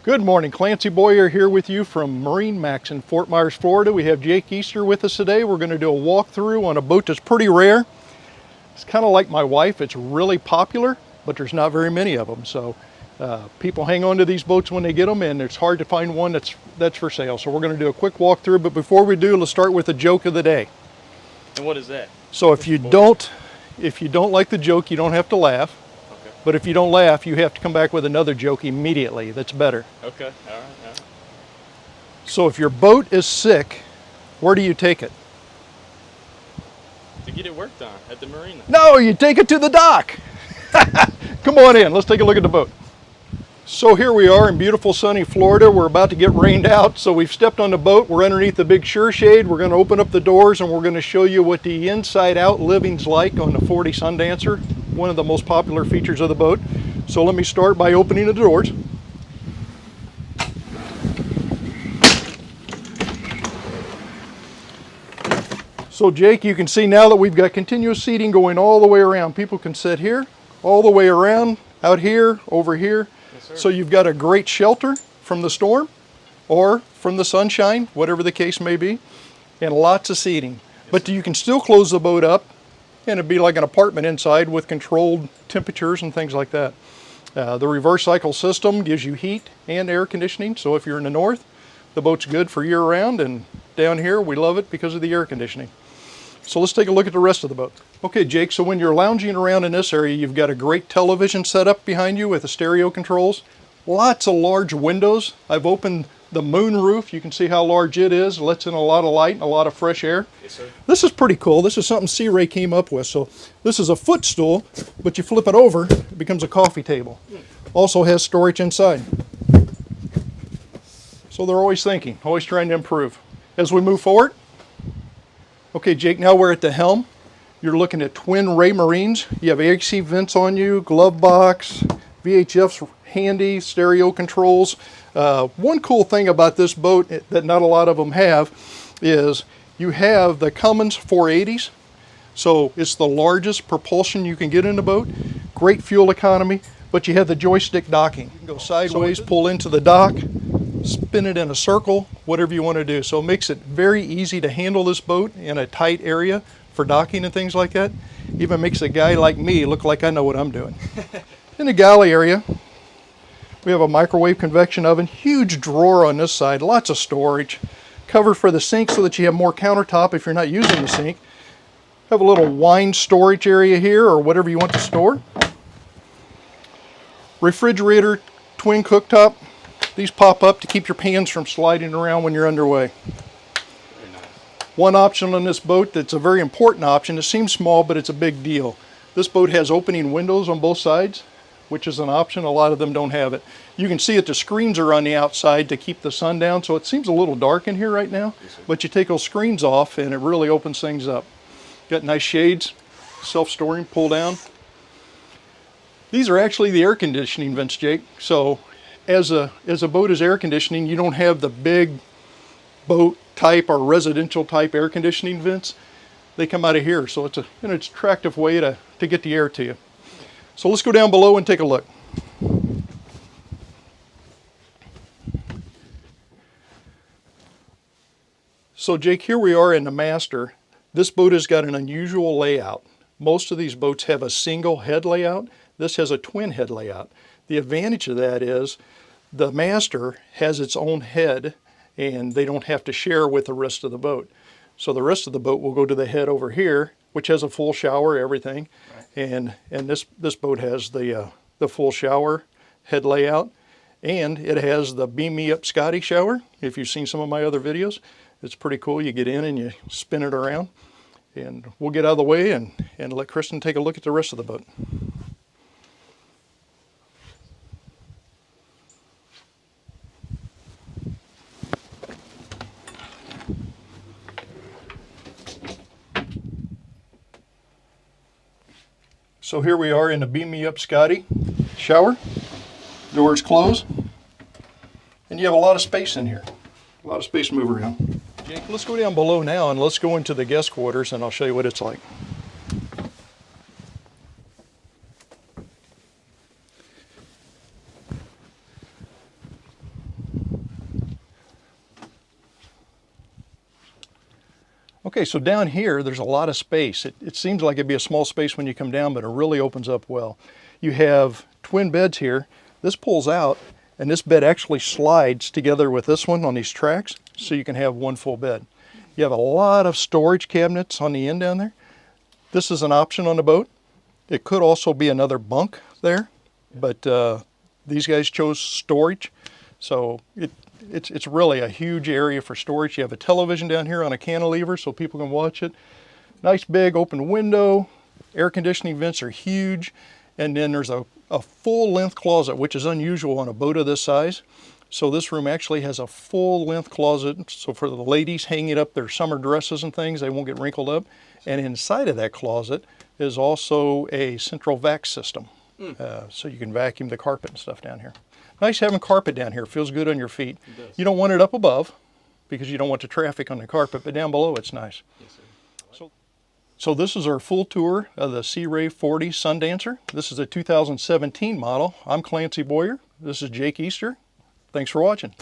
Good morning, Clancy Boyer here with you from MarineMax in Fort Myers, Florida. We have Jake Easter with us today. We're going to do a walkthrough on a boat that's pretty rare. It's kind of like my wife. It's really popular, but there's not very many of them. So people hang on to these boats when they get them, and it's hard to find one that's for sale. So we're going to do a quick walkthrough, but before we do, let's start with the joke of the day. And what is that? So if you don't like the joke, you don't have to laugh. But if you don't laugh, you have to come back with another joke immediately that's better. Okay, all right. So if your boat is sick, where do you take it? To get it worked on at the marina. No, you take it to the dock. Come on in, let's take a look at the boat. So here we are in beautiful sunny Florida. We're about to get rained out, so we've stepped on the boat. We're underneath the big sure shade. We're going to open up the doors and we're going to show you what the inside out living's like on the 40 Sundancer, one of the most popular features of the boat. So let me start by opening the doors. So Jake, you can see now that we've got continuous seating going all the way around. People can sit here, all the way around, out here, over here. Yes, so you've got a great shelter from the storm or from the sunshine, whatever the case may be, and lots of seating. But you can still close the boat up and it'd be like an apartment inside with controlled temperatures and things like that. The reverse cycle system gives you heat and air conditioning. So if you're in the north, the boat's good for year round, and down here we love it because of the air conditioning. So let's take a look at the rest of the boat. Okay, Jake, so when you're lounging around in this area, you've got a great television set up behind you with the stereo controls. Lots of large windows. I've opened the moon roof. You can see how large it is. It lets in a lot of light and a lot of fresh air. Yes, sir. This is pretty cool. This is something Sea Ray came up with. So this is a footstool, but you flip it over, it becomes a coffee table. Also has storage inside. So they're always thinking, always trying to improve. As we move forward, okay, Jake, now we're at the helm. You're looking at twin Raymarines. You have AC vents on you, glove box, VHF's handy, stereo controls. One cool thing about this boat that not a lot of them have is you have the Cummins 480s. So it's the largest propulsion you can get in the boat. Great fuel economy, but you have the joystick docking. You can go sideways, pull into the dock, spin it in a circle, whatever you want to do. So it makes it very easy to handle this boat in a tight area for docking and things like that. Even makes a guy like me look like I know what I'm doing. In the galley area, we have a microwave convection oven, huge drawer on this side, lots of storage, cover for the sink so that you have more countertop if you're not using the sink. Have a little wine storage area here or whatever you want to store. Refrigerator, twin cooktop. These pop up to keep your pans from sliding around when you're underway. Very nice. One option on this boat that's a very important option. It seems small, but it's a big deal. This boat has opening windows on both sides, which is an option. A lot of them don't have it. You can see that the screens are on the outside to keep the sun down, so it seems a little dark in here right now. Yes, but you take those screens off and it really opens things up. Got nice shades, self-storing, pull down. These are actually the air conditioning vents, Jake. So as a boat is air conditioning, you don't have the big boat type or residential type air conditioning vents. They come out of here, so it's an attractive way to get the air to you. So let's go down below and take a look. So Jake, here we are in the master. This boat has got an unusual layout. Most of these boats have a single head layout. This has a twin head layout. The advantage of that is the master has its own head and they don't have to share with the rest of the boat. So the rest of the boat will go to the head over here, which has a full shower, everything. Right. And this boat has the full shower head layout, and it has the Beam Me Up Scotty shower. If you've seen some of my other videos, it's pretty cool. You get in and you spin it around. And we'll get out of the way and let Kristen take a look at the rest of the boat. So here we are in the Beam Me Up Scotty shower. Doors closed. And you have a lot of space in here. A lot of space to move around. Jake, let's go down below now and let's go into the guest quarters and I'll show you what it's like. Okay, so down here, there's a lot of space. It seems like it'd be a small space when you come down, but it really opens up well. You have twin beds here. This pulls out, and this bed actually slides together with this one on these tracks, so you can have one full bed. You have a lot of storage cabinets on the end down there. This is an option on the boat. It could also be another bunk there, but these guys chose storage, so it's really a huge area for storage. You have a television down here on a cantilever so people can watch it. Nice big open window. Air conditioning vents are huge. And then there's a full length closet, which is unusual on a boat of this size. So this room actually has a full length closet. So for the ladies hanging up their summer dresses and things, they won't get wrinkled up. And inside of that closet is also a central vac system. So you can vacuum the carpet and stuff down here. Nice having carpet down here. Feels good on your feet. You don't want it up above because you don't want the traffic on the carpet, but down below it's nice. Yes, sir. So this is our full tour of the Sea Ray 40 Sundancer. This is a 2017 model. I'm Clancy Boyer. This is Jake Easter. Thanks for watching.